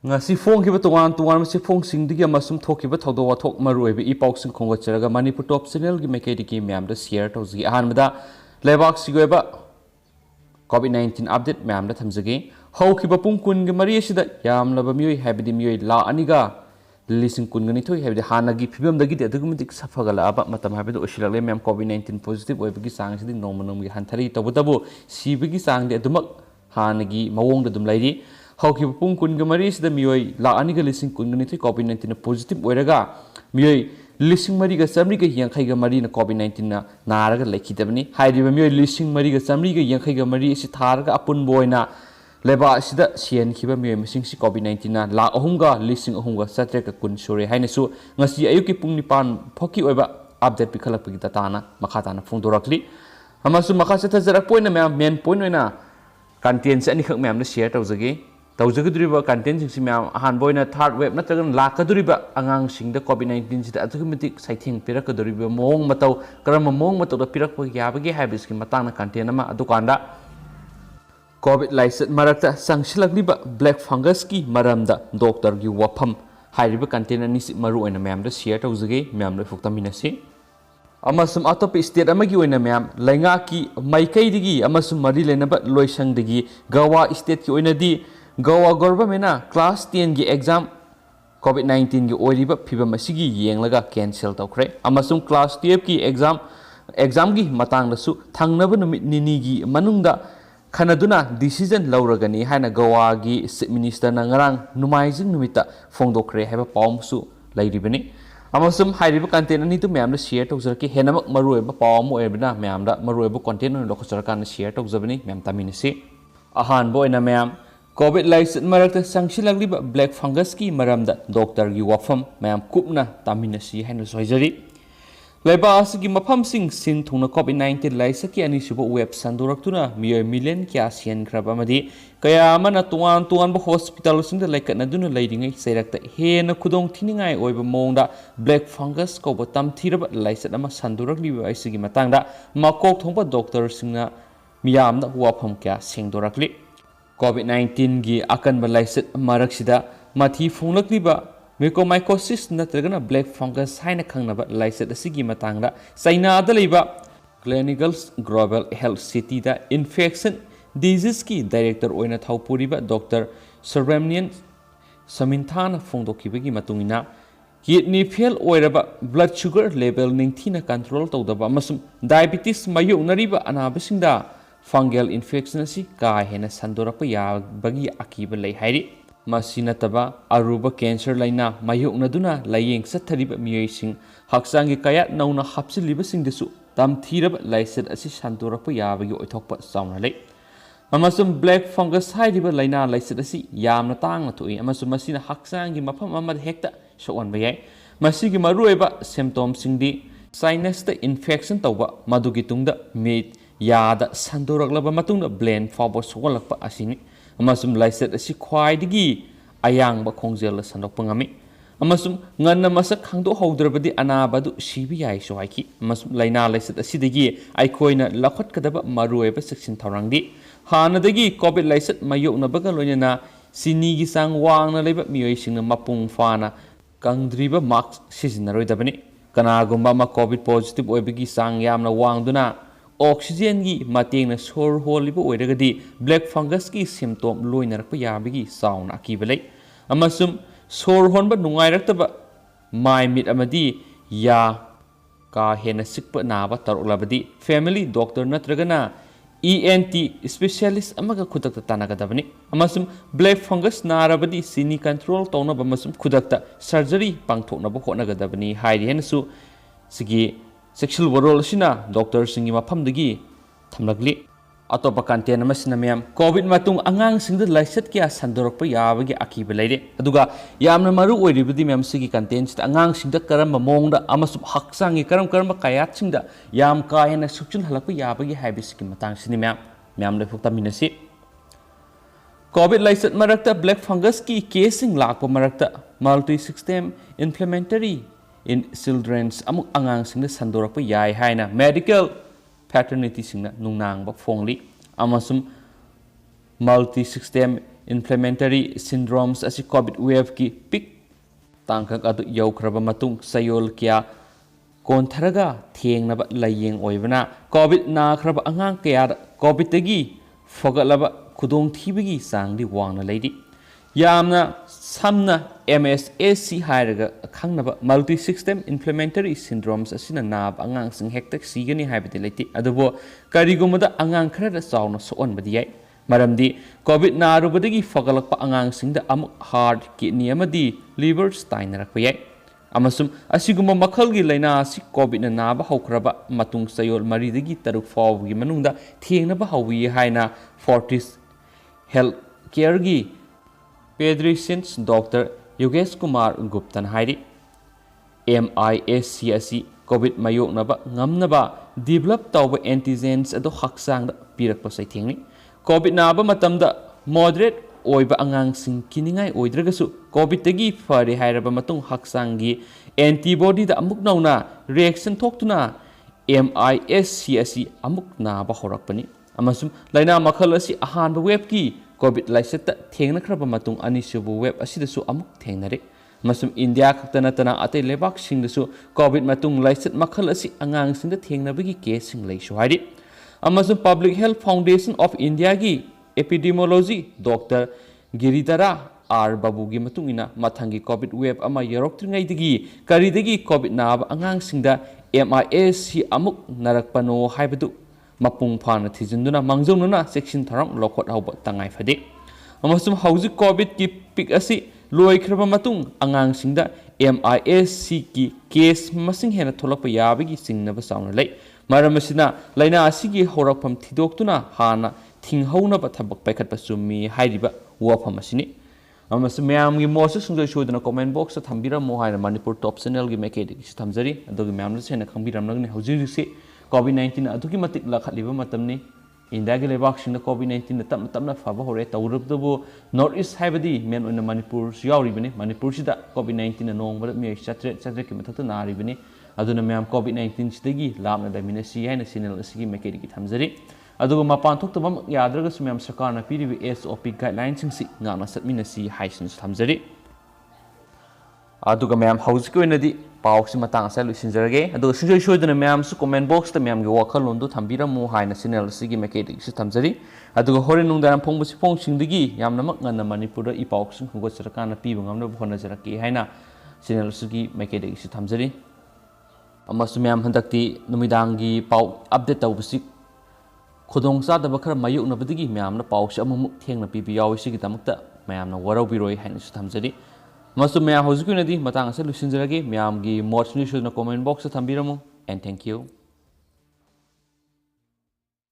ngasi phongkiba tongan tongan masi phongsingdigi amasum thokiba thodok wathok maruiba i pausing khongacharaga Manipur Top Channel gi mekedi myam da share tawji ahanmada lebak sigoiba COVID-19 update myam da thamjagi haukiba pung kun gi mari sida yamlaba mioi habidi mioi la aniga lising kun gani thoi habidi hanagi phibam dagi de adugumidik safagala aba matam habidi oshilale myam COVID-19 positive oibagi sang sidi nomanom gi hanthari tawdabu sibigi sang de adumak hanagi mawong da dum lairi hauki pung kun ga mari sida mioi la ani ga lising kun ni thoi COVID-19 positive oiraga mioi lising mari ga samri ga yankhai ga mari na COVID-19 na naraga lekhidabani hairiba mioi lising mari ga samri ga yankhai ga mari si tharga apun boina leba sida sian khiba mioi masing si COVID-19 na la ahunga lising ahunga satre ka kun sore haina su ngasi ayuki pung nipan phoki oiba update pi khalak pi data na makha ta na phongdorakli amasu makha sa thajarak point na main point oina content ani khak myam na share tawjagi tawjagduriba content sing myam ahan boina third wave natragan lakaduriba angang singda COVID-19 sida automatic saithing pirakaduriba mong matau karam mong matau da pirak yabagi habis ki matang na content ama adukanda COVID license marakta sangshilakliba black fungus ki maramda doctor gi wafam hairiba content ani maru oina myam da share tawjagi myam le fuktaminasi amasum atop state amagi oina myam lainga ki maikai amasum mari lenaba loisang digi Goa state ki oina di Goa government class 10 gi exam COVID-19 gi oiriba phibam asigi yenglaga cancel tawkhre amasum class 12 ki exam gi matang da su thangnaba numit nini gi manungda khanaduna decision lauragani haina Goa gi chief minister na ngarang numaijing numita phongdokre haiba pawm su lairibani amasum hairiba content ani tu myam na share tawjarki henamak maruiba pawm oibna myam da maruiba content no lokacharkan share tawjabani myam taminasi ahan boina myam COVID license marakta sangshilakliba black fungus ki maramda doctor gi wafam myam kupna taminasi haina soijari leba asigi mafam sing sin thungna COVID-19 license ki ani suba web sandoraktuna miyo million kya sian khraba amadi kaya amana tuan ba hospital singda laikatna duna leiringai seirakta hena khudong thiningai oiba mongda black fungus ko botam thiraba license ama sandorakliba asigi matangda makok thongba doctor singna miyamna wafam kya sengdorakli COVID-19 gi akanba license maraksida mathi phonglakliba mucormycosis natragana black fungus haina khangnaba license asigi matangda China da leiba Clinical Global Health City da infection disease ki director oina thaupuriba Dr. Sarvamnian Saminthana phongdokibagi matungina kidney fail oiraba blood sugar level ningthina control tawdaba amasum diabetes mayunariba anabasingda fungal infection asi ka hena sandorapa yabagi akiba lei hairi masinataba aruba cancer laina mayoknaduna layeng sathariba miyoising haksangi kaya nauna hapsiliba singdesu tamthiraba license asi sandorapa yabagi oithokpa sauna lei amasum black fungus hairiba laina license asi yamna tangna thoi amasum masina haksangi mafam amad hekta sowanba yai masigi marueba symptoms singdi sinus ta infection tawba madugi tungda meat yada sandoraklaba matungda blend fawbo sogolakpa asini amasum license asi khwaidigi ayangba khongjel sandokpa ngami amasum nganna masak khangdo haudrabadi anabadu sibi yai so haiki amasum laina license asidagi aikoina lakhat kadaba marueba section tharangdi hanadagi COVID license mayoknabaga loinana sinigi sang wangna leba miyoisingna mapung fana kangdriba mask sizinnaroidabani kanagumba ma COVID positive oibagi sang yamna wangduna oxygen gi matengna sor holiba oiragadi black fungus ki symptom loinarakpa yabigi sauna akibelai amasum sor honba nungairakaba mai mit amadi ya ka hena sikpa naba taroklabadi family doctor natragana ENT specialist amaga khudakta tanagadabani amasum black fungus narabadi sini control tawna bamasum khudakta surgery pangthoknaba khotnagadabani hairi henasu sigi sexual world sina doctor singi mafamdagi thamlagli atopa content amasina myam COVID matung angang singda license kya sandorakpa yabagi akiba leire aduga yamna maru oiribadi myam sigi content sida angang singda karamba mongda amasum haksangi karamba kayat singda yam ka hena sukchun halakpa yabagi habisiki matang sini myam le phukta minasi COVID license marakta black fungus ki casing lakpa marakta multi system inflammatory in children's amuk angang singda sandorakpa yai haina medical paternity singna nungnang ba phongli amasum multi system inflammatory syndromes asi COVID wave ki peak tangkak adu yaukraba matung sayol kya kontharaga thengnaba layeng oibana COVID nakraba angang kaya COVID tagi fogalaba khudong thibigi sangdi wangna leidi yamna samna MSAC hairaga khangnaba multi system inflammatory syndromes asina nab angang sing hektak sigani haibati leiti adubo karigumada angang khara chawna soonbadi yai maramdi COVID narubadagi fogalakpa angang singda amuk heart kidney amadi liver stainerakpa yai amasum asiguma makhalgi laina asi COVID na naba haukraba matung sayol maridagi taruk fawgi manungda thengnaba hawi haina Fortis Health Care gi pediatricians Dr. Yogesh Kumar Guptan hairi MISC asi COVID mayoknaba ngamnaba develop tawba antigens ado haksangda pirakpa saithengni COVID naba matamda moderate oiba angang sing kiningai oidragasu COVID tagi fare hairaba matung haksangi antibody da amuk nauna reaction thoktuna MISC asi amuk naba horakpani amasum laina makhal asi ahanba web ki COVID laisetta thengna khraba matung anisubu web asidasu amuk thengnare masum India khaktana tana ate lebak singdasu COVID matung laiset makhal asi angang singda thengnabagi case sing leisu hari amasum Public Health Foundation of India gi epidemiology Dr. Giridhara R Babugi matungina mathangi COVID wave ama yaroktringaidagi karidagi COVID naba angang singda MISC amuk narakpano haibadu mapung phana thijinduna mangjongna section tharang lokot hauba tangai phade amasum hauji COVID ki peak asi loikraba matung angang singda MISC ki case masing hena tholakpa yabagi singnaba sauna lei maramasina laina asigi horakpham thidoktuna hana thinghaunaba thabak paikhatpa summi hairiba wafam asini amasum mayamgi mosa sungjoi shodana comment box ta thambiramo haina Manipur top channel gi mekedi gi thamjari adogi mayamna sena khangbiramnagni hauji COVID-19 aduki matik lakhatliba matamni India gi lebak singna COVID-19 na tamna faba hore tawrubdubu North East haibadi men oina Manipur yauribani Manipur sida COVID-19 na nongbada mi chatre ki mathakta naribani aduna mayam COVID-19 sidagi lamna damina si haina sinal asigi mekedi gi thamjari adugo mapan thokta yadraga sumyam sarkarna piribi SOP guidelines sing ngana satmina si haisin thamjari aduga mayam hauzik oinadi pawsi matang asai lusinjarage aduga sinjoi shoidana mayam su comment box ta mayam gi wakhalon du thambiramu haina channel sigi mekedi gi thamjari aduga horen nungdaram phongbusi phongsingdigi yamnamak ngana Manipur da ipawksing hugo sarkarna pibu ngamna bhona jaraki haina channel sigi mekedi gi thamjari amasu mayam handakti numidangi paw update tawbusi khudong sadaba khara mayuknabadigi mayamna pawsi amamuk thengna pibi yawi sigi tamakta mayamna warabiroi haina su thamjari masu mayam hojikuinadi matang ase lusinjarage mayamgi motsni shudna comment box ta thambiramu and thank you